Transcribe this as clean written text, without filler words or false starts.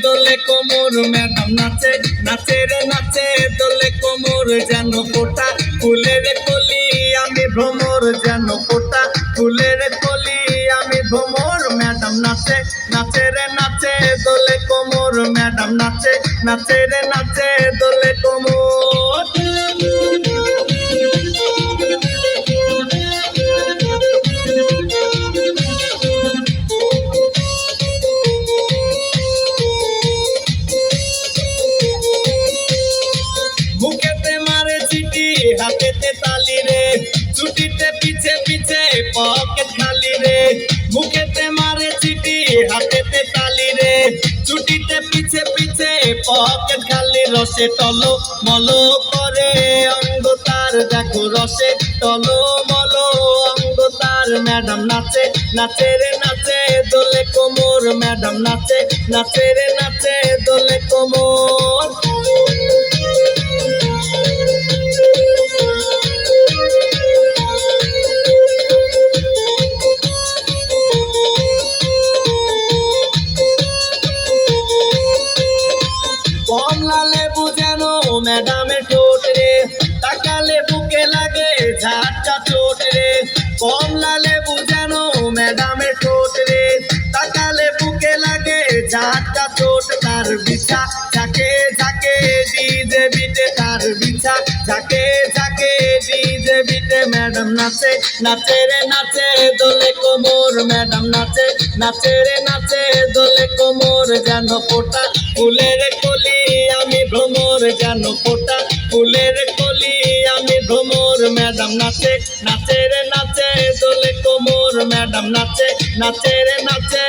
দোলে কোমর ম্যাডাম নাচে নাচে রে নাচে দোলে কোমর যেন ফোটা ফুলের কলি আমি ভ্রমর যেন ফোটা ফুলের কলি আমি ভ্রমর ম্যাডাম নাচে নাচে রে নাচে দোলে কোমর ম্যাডাম নাচে নাচে রে নাচে দোলে কোমর। মুখেতে মারে চিঠি হাতেতে তালি রে ছুটিতে পিছে পিছে পকেট খালি রে মুখেতে মারে চিঠি হাতেতে তালি রে ছুটিতে পিছে পিছে পকেট খালি রসে টলো মলো করে অঙ্গ তার দেখো রসে টলো মলো অঙ্গ তার ম্যাডাম নাচে নাচে রে নাচে দোলে কোমর ম্যাডাম নাচে নাচে রে নাচে দোলে কোমর। কমলা লেবু যেন ম্যাডামের ঠোঁট রে তাকালে বুকে লাগে ঝাটকা চোট রে কমলা লেবু যেন ম্যাডামের ঠোঁট রে তাকালে বুকে লাগে ঝাটকা চোট তার বিছা ঝাঁকে ঝাঁকে ডিজে বিটে তার বিছা ঝাঁকে ঝাঁকে ডিজে বিটে ম্যাডাম নাচে নাচে রে নাচে দোলে কোমর ম্যাডাম নাচে নাচে রে নাচে দোলে কোমর যেন ফোটা ফুলের কলি আমি ভ্রমর যেন ফোটা ফুলের কলি আমি ভ্রমর ম্যাডাম নাচে নাচে রে নাচে দোলে কোমর ম্যাডাম নাচে নাচে রে নাচে